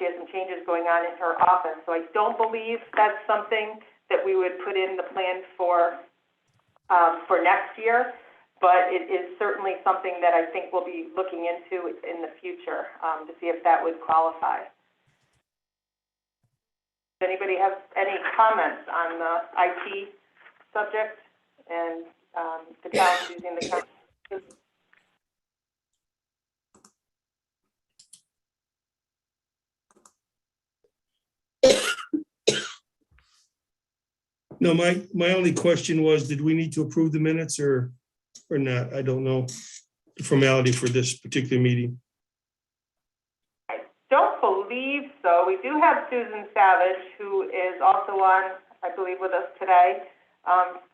she has some changes going on in her office. So I don't believe that's something that we would put in the plan for next year, but it is certainly something that I think we'll be looking into in the future to see if that would qualify. Does anybody have any comments on the IT subject and the towns using the county? No, my only question was, did we need to approve the minutes or not? I don't know the formality for this particular meeting. I don't believe so. We do have Susan Savage, who is also on, I believe, with us today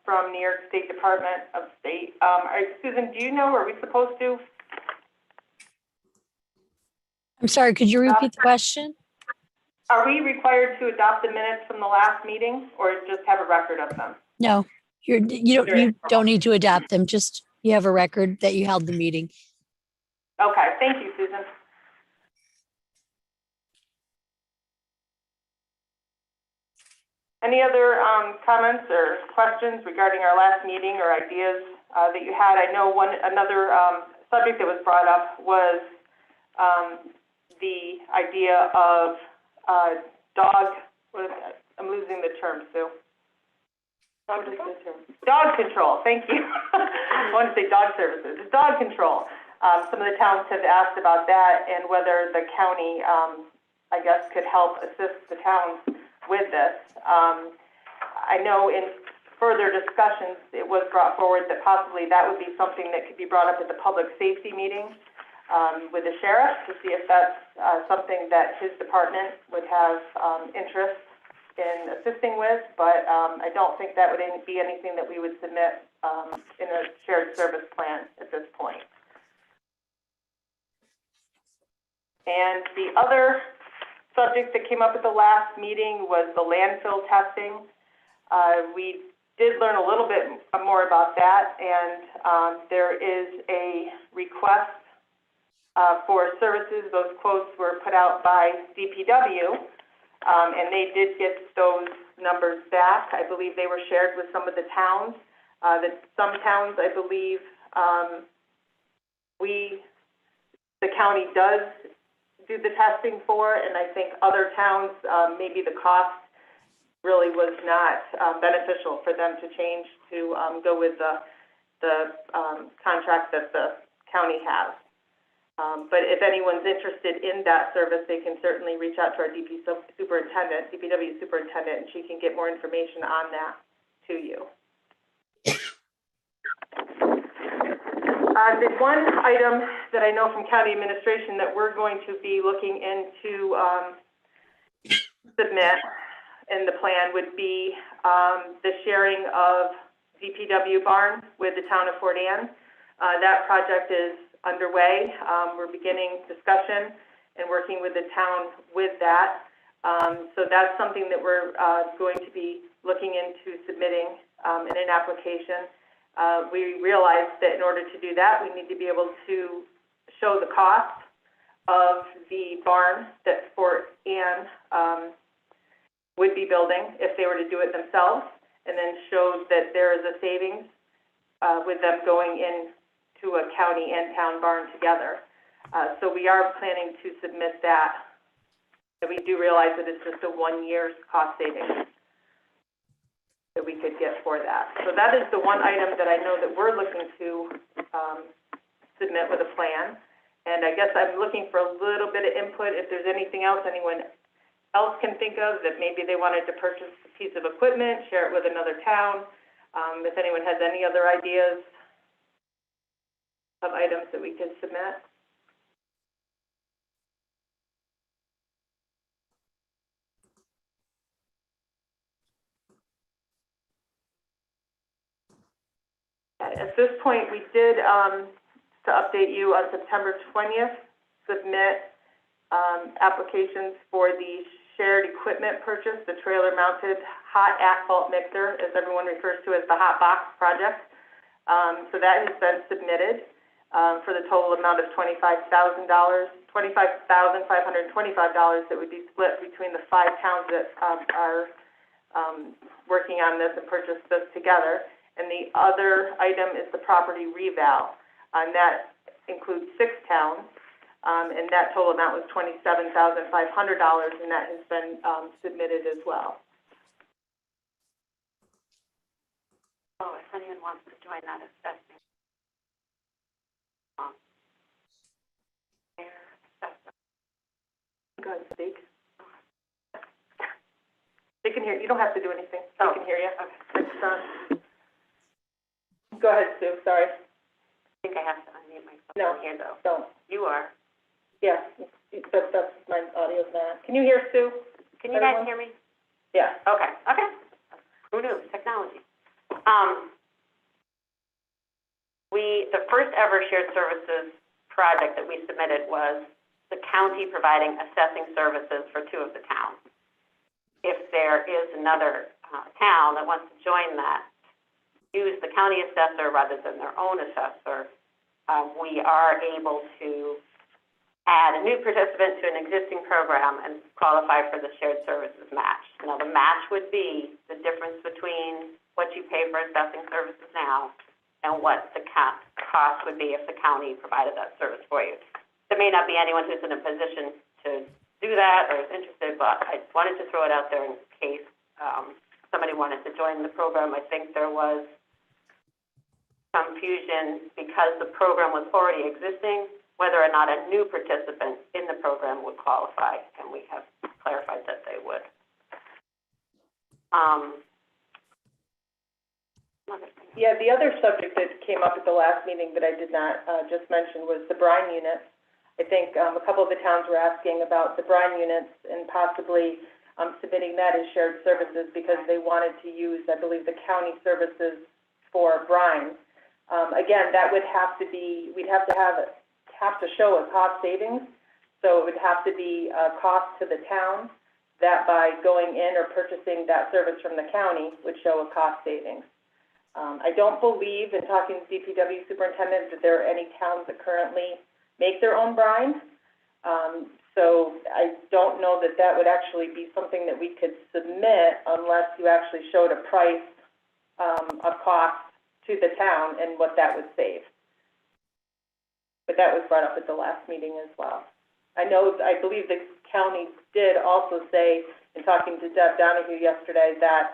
from New York State Department of State. Susan, do you know, are we supposed to? I'm sorry, could you repeat the question? Are we required to adopt the minutes from the last meeting or just have a record of them? No, you don't need to adopt them. Just you have a record that you held the meeting. Okay, thank you, Susan. Any other comments or questions regarding our last meeting or ideas that you had? I know another subject that was brought up was the idea of I'm losing the term, Sue. Dog control, thank you. I want to say dog services. It's dog control. Some of the towns have asked about that and whether the county, I guess, could help assist the towns with this. I know in further discussions, it was brought forward that possibly that would be something that could be brought up at the public safety meeting with the sheriff to see if that's something that his department would have interest in assisting with, but I don't think that would be anything that we would submit in a shared service plan at this point. And the other subject that came up at the last meeting was the landfill testing. We did learn a little bit more about that, and there is a request for services. Those quotes were put out by DPW, and they did get those numbers back. I believe they were shared with some of the towns. Some towns, I believe, the county does do the testing for, and I think other towns, maybe the cost really was not beneficial for them to change to go with the contract that the county has. But if anyone's interested in that service, they can certainly reach out to our DPW superintendent, and she can get more information on that to you. The one item that I know from county administration that we're going to be looking into submit in the plan would be the sharing of VTW Barn with the town of Fort Anne. That project is underway. We're beginning discussion and working with the town with that. So that's something that we're going to be looking into submitting in an application. We realized that in order to do that, we need to be able to show the cost of the barn that Fort Anne would be building if they were to do it themselves, and then show that there is a savings with them going in to a county and town barn together. So we are planning to submit that. And we do realize that it's just a 1 year's cost savings that we could get for that. So that is the one item that I know that we're looking to submit with a plan. And I guess I'm looking for a little bit of input if there's anything else anyone else can think of that maybe they wanted to purchase a piece of equipment, share it with another town. If anyone has any other ideas of items that we could submit. At this point, we did, to update you, on September 20th, submit applications for the shared equipment purchase, the trailer-mounted hot asphalt mixer, as everyone refers to as the hot box project. So that has been submitted for the total amount of $25,000. $25,525 that would be split between the 5 towns that are working on this and purchased this together. And the other item is the property reval, and that includes 6 towns, and that total amount was $27,500, and that has been submitted as well. Oh, if anyone wants to join that assessment. Go ahead and speak. They can hear you. You don't have to do anything. They can hear you. Okay. Go ahead, Sue. Sorry. I think I have to unmute myself. No. Here, though. Don't. You are. Yeah, that's my audio's not. Can you hear Sue? Can you guys hear me? Yeah. Okay. Okay. Who knew? Technology. The first ever shared services project that we submitted was the county providing assessing services for 2 of the towns. If there is another town that wants to join that, use the county assessor rather than their own assessor, we are able to add a new participant to an existing program and qualify for the shared services match. Now, the match would be the difference between what you pay for assessing services now and what the cost would be if the county provided that service for you. There may not be anyone who's in a position to do that or is interested, but I wanted to throw it out there in case somebody wanted to join the program. I think there was confusion because the program was already existing, whether or not a new participant in the program would qualify, and we have clarified that they would. Yeah, the other subject that came up at the last meeting that I did not just mention was the Brine Units. I think a couple of the towns were asking about the Brine Units and possibly submitting that as shared services because they wanted to use, I believe, the county services for brine. Again, that would have to be, we'd have to show a cost savings, so it would have to be a cost to the town that by going in or purchasing that service from the county would show a cost savings. I don't believe, in talking to DPW superintendent, that there are any towns that currently make their own brine. So I don't know that that would actually be something that we could submit unless you actually showed a price of cost to the town and what that would save. But that was brought up at the last meeting as well. I believe the county did also say, in talking to Deb Donahue yesterday, that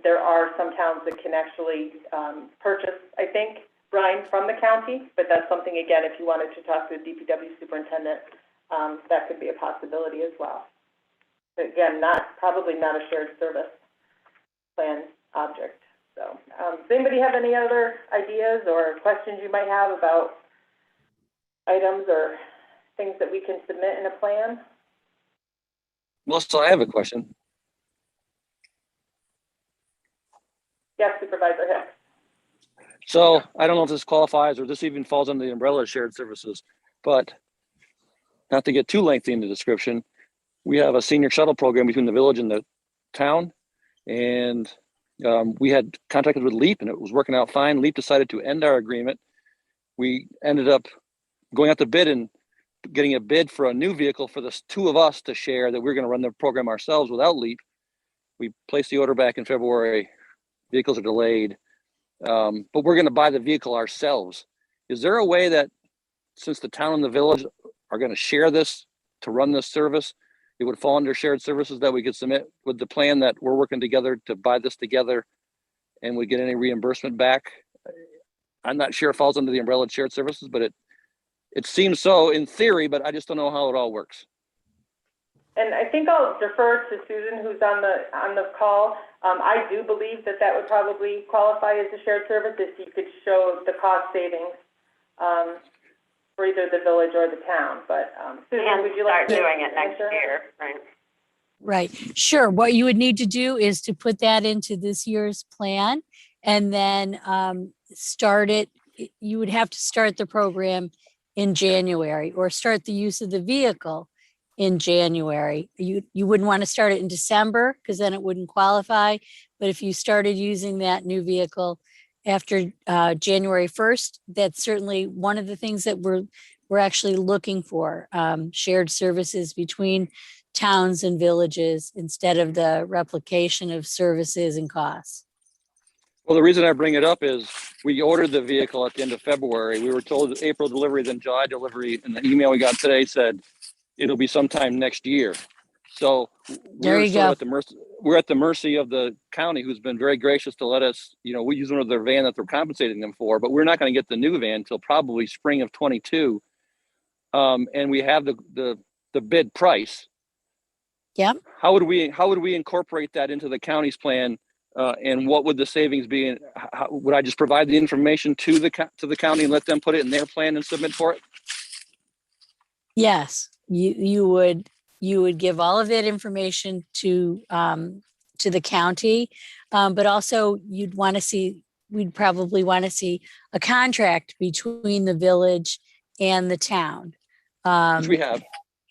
there are some towns that can actually purchase, I think, brine from the county, but that's something, again, if you wanted to talk to the DPW superintendent, that could be a possibility as well. But again, probably not a shared service plan object. So, does anybody have any other ideas or questions you might have about items or things that we can submit in a plan? Melissa, I have a question. Yes, Supervisor Hicks. So I don't know if this qualifies or this even falls under the umbrella of shared services, but not to get too lengthy in the description, we have a senior shuttle program between the village and the town. And we had contracted with LEAP and it was working out fine. LEAP decided to end our agreement. We ended up going out to bid and getting a bid for a new vehicle for the 2 of us to share that we're going to run the program ourselves without LEAP. We placed the order back in February. Vehicles are delayed, but we're going to buy the vehicle ourselves. Is there a way that, since the town and the village are going to share this to run this service, it would fall under shared services that we could submit with the plan that we're working together to buy this together and we get any reimbursement back? I'm not sure it falls under the umbrella of shared services, but it seems so in theory, but I just don't know how it all works. And I think I'll defer to Susan, who's on the call. I do believe that would probably qualify as a shared service if you could show the cost savings for either the village or the town. But Susan, would you like to start doing it next answer? year, right? Right. Sure. What you would need to do is to put that into this year's plan and then start it. You would have to start the program in January or start the use of the vehicle in January. You wouldn't want to start it in December because then it wouldn't qualify. But if you started using that new vehicle after January 1st, that's certainly one of the things that we're we're actually looking for shared services between towns and villages instead of the replication of services and costs. Well, the reason I bring it up is we ordered the vehicle at the end of February. We were told April delivery, then July delivery, and the email we got today said it'll be sometime next year. So There you go. we're at the mercy of the county, who's been very gracious to let us, we use one of their van that they're compensating them for, but we're not going to get the new van until probably spring of 22. And we have the bid price. Yep. How would we incorporate that into the county's plan? And what would the savings be? And would I just provide the information to the county and let them put it in their plan and submit for it? Yes, you would give all of that information to the county, but also we'd probably want to see a contract between the village and the town. Which we have.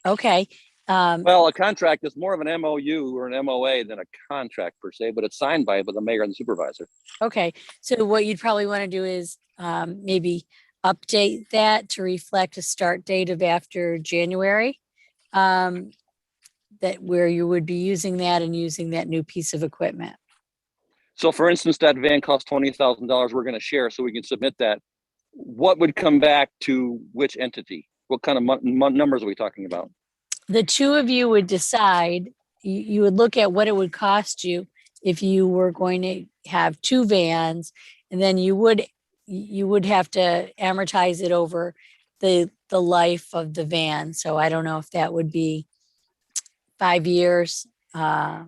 Okay. Well, a contract is more of an MOU or an MOA than a contract per se, but it's signed by the mayor and the supervisor. Okay, so what you'd probably want to do is maybe update that to reflect a start date of after January, that where you would be using that and using that new piece of equipment. So for instance, that van costs $20,000 we're going to share, so we can submit that. What would come back to which entity? What kind of numbers are we talking about? The two of you would decide, you would look at what it would cost you if you were going to have two vans, and then you would have to amortize it over the life of the van. So I don't know if that would be 5 years, or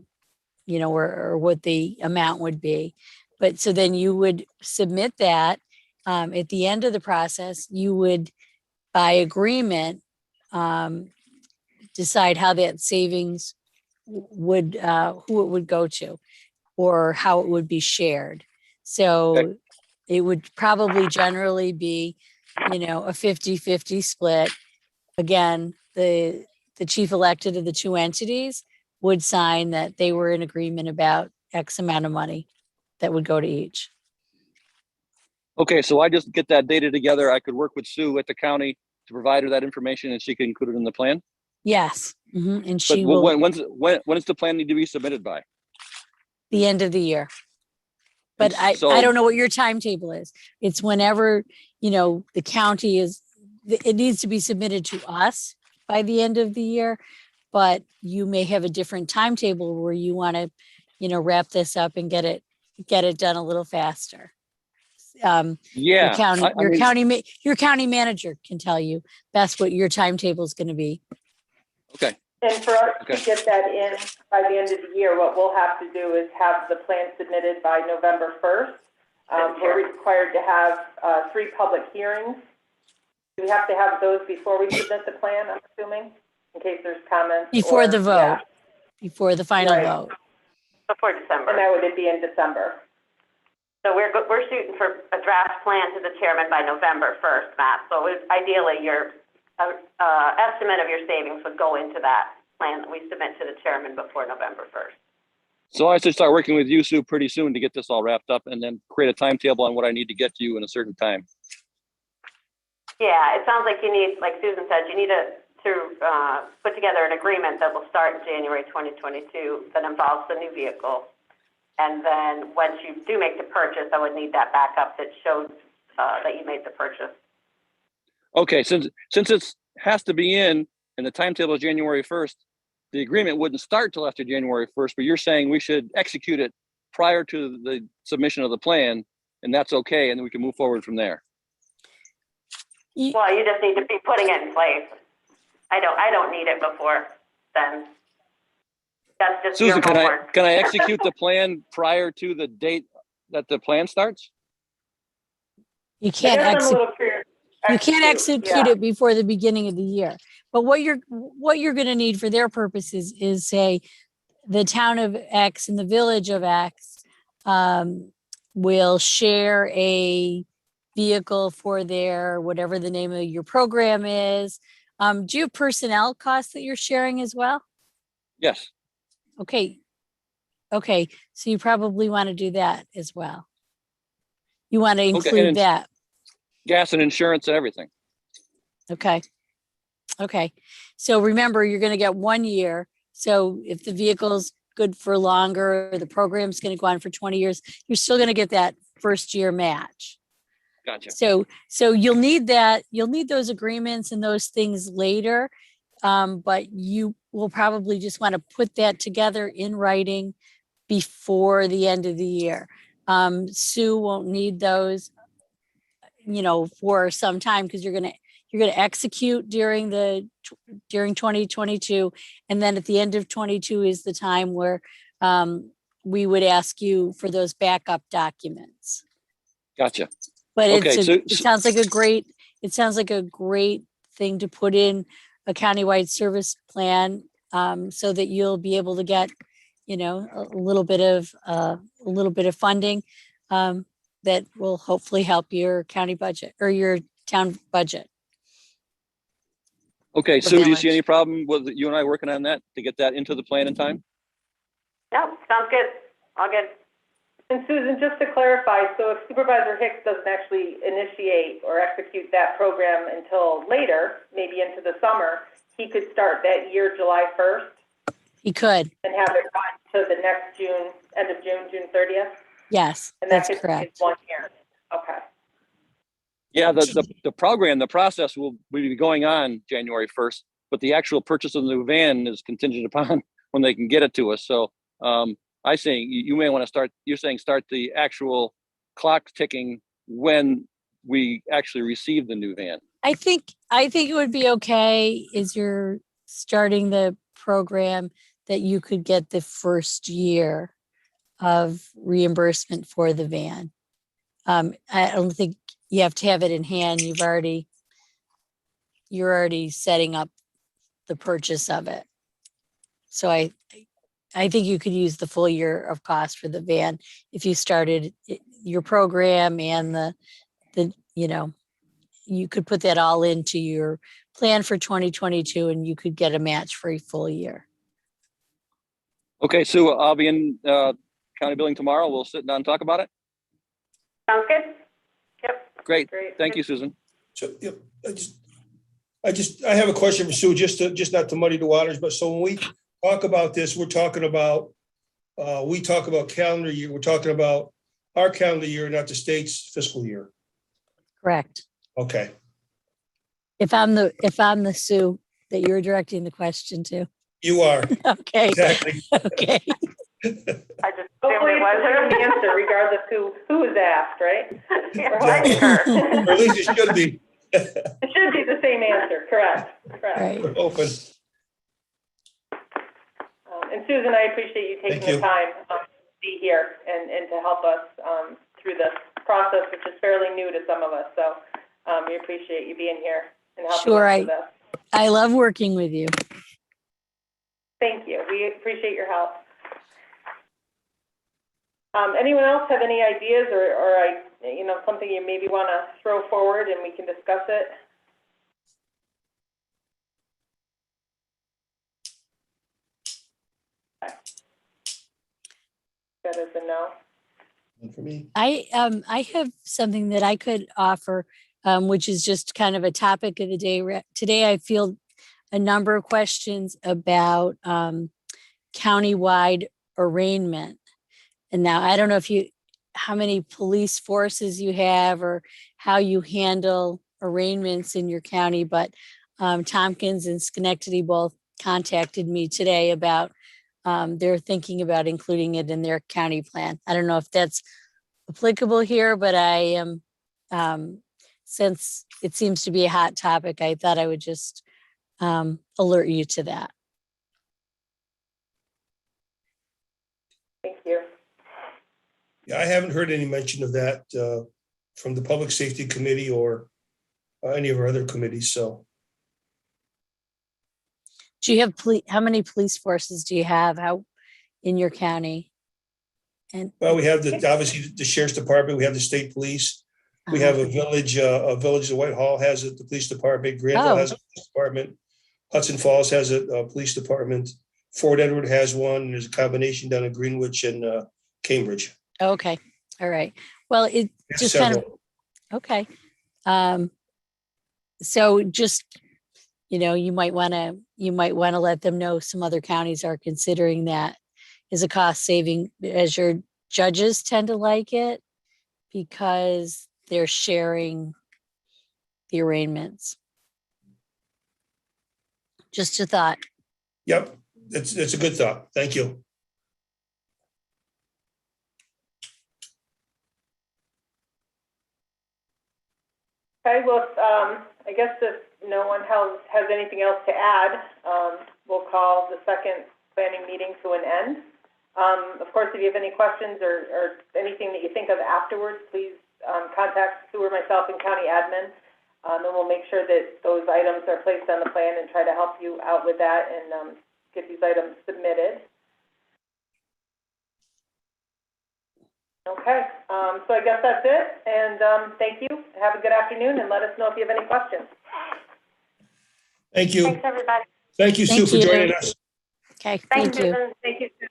what the amount would be. But so then you would submit that. At the end of the process, you would, by agreement, decide how that savings would, who it would go to, or how it would be shared. So Okay. It would probably generally be, a 50-50 split. Again, the chief elected of the two entities would sign that they were in agreement about X amount of money that would go to each. Okay, so I just get that data together. I could work with Sue at the county to provide her that information, and she can include it in the plan. Yes, and But she will, when does the plan need to be submitted by? the end of the year. But And I don't know what your timetable is. It's whenever, the county it needs to be submitted to us by the end of the year, but you may have a different timetable where you want to, wrap this up and get it done a little faster. Yeah, Your county manager can tell you best what your timetable is going to be. Okay. And for us to get that in by the end of the year, what we'll have to do is have the plan submitted by November 1st. We're required to have 3 public hearings. We have to have those before we submit the plan, I'm assuming, in case there's comments. Before the vote, yeah. Before the final Right. vote. Before December. And that would be in December. So we're shooting for a draft plan to the chairman by November 1st, Matt. So ideally, your estimate of your savings would go into that plan that we submit to the chairman before November 1st. So I should start working with you, Sue, pretty soon to get this all wrapped up, and then create a timetable on what I need to get to you in a certain time. Yeah, it sounds like you need, like Susan said, you need to put together an agreement that will start in January 2022 that involves the new vehicle. And then once you do make the purchase, I would need that backup that shows that you made the purchase. Okay, since it has to be in, and the timetable is January 1st, the agreement wouldn't start till after January 1st, but you're saying we should execute it prior to the submission of the plan, and that's okay, and then we can move forward from there. Well, you just need to be putting it in place. I don't need it before then. That's just Susan, your homework. can I execute the plan prior to the date that the plan starts? You can't execute Yeah. it before the beginning of the year. But what you're going to need for their purposes is, say, the town of X and the village of X will share a vehicle for their, whatever the name of your program is. Do you have personnel costs that you're sharing as well? Yes. Okay. So you probably want to do that as well. You want to include and that. Gas and insurance and everything. Okay. Okay. So remember, you're going to get 1 year. So if the vehicle's good for longer, the program's going to go on for 20 years, you're still going to get that first year match. Gotcha. So you'll need that, you'll need those agreements and those things later. But you will probably just want to put that together in writing before the end of the year. Sue won't need those, for some time because you're going to execute during 2022. And then at the end of 22 is the time where we would ask you for those backup documents. Gotcha. But Okay, it sounds like a great thing to put in a countywide service plan, so that you'll be able to get, a little bit of funding that will hopefully help your county budget or your town budget. Okay, The Sue, do you see village. any problem with you and I working on that to get that into the plan in time? Yeah, sounds good. All good. And Susan, just to clarify, so if Supervisor Hicks doesn't actually initiate or execute that program until later, maybe into the summer, he could start that year July 1st He could. and have it run to the next June, end of June, June 30th? Yes, And that that's could be correct. 1 year. Okay. Yeah, the program, the process will be going on January 1st, but the actual purchase of the new van is contingent upon when they can get it to us. So I say you may want to start, you're saying start the actual clock ticking when we actually receive the new van. I think it would be okay as you're starting the program that you could get the first year of reimbursement for the van. I don't think you have to have it in hand. You're already setting up the purchase of it. So I think you could use the full year of cost for the van if you started your program and you could put that all into your plan for 2022 and you could get a match for a full year. Okay, Sue, I'll be in county building tomorrow. We'll sit down and talk about it. Sounds good. Yep. Great. Great. Thank you, Susan. So, yep, I have a question for Sue, just not to muddy the waters, but so when we talk about this, we talk about calendar year, we're talking about our calendar year, not the state's fiscal year. Correct. Okay. If I'm the Sue that you're directing the question to. You are, Okay. exactly. Okay. I just assumed Hopefully it it's the was. same answer regardless who was asked, right? Yeah, Exactly. sure. Or at least it should be. It should be the same answer, correct. Right. We're open. And Susan, I appreciate you taking Thank you. the time to be here and to help us through this process, which is fairly new to some of us. So we appreciate you being here and helping Sure, us with this. I love working with you. Thank you. We appreciate your help. Anyone else have any ideas or something you maybe want to throw forward and we can discuss it? That is a no. One for me. I have something that I could offer, which is just kind of a topic of the day. Today, I field a number of questions about countywide arraignment. And now I don't know how many police forces you have or how you handle arraignments in your county, but Tompkins and Schenectady both contacted me today about they're thinking about including it in their county plan. I don't know if that's applicable here, but I am, since it seems to be a hot topic, I thought I would just alert you to that. Thank you. Yeah, I haven't heard any mention of that from the Public Safety Committee or any of our other committees, so. Do you have how many police forces do you have in your county? And Well, we have obviously the Sheriff's Department, we have the State Police. We have a village, the Whitehall has it, the police department, Granville has a police department. Hudson Falls has a police department. Fort Edward has one. And there's a combination down in Greenwich and Cambridge. Okay. All right. Well, it There's just kind of, several. okay. So just, you might want to let them know some other counties are considering that as a cost saving, as your judges tend to like it because they're sharing the arraignments. Just a thought. Yep, it's a good thought. Thank you. Okay, well, I guess if no one has anything else to add, we'll call the second planning meeting to an end. Of course, if you have any questions or anything that you think of afterwards, please contact Sue or myself in County Admin, and we'll make sure that those items are placed on the plan and try to help you out with that and get these items submitted. Okay, so I guess that's it, and thank you. Have a good afternoon, and let us know if you have any questions. Thank you. Thanks, everybody. Thank you, Sue, Thank for you. joining us. Okay, Thank thank you. Susan. Thank you, Sue.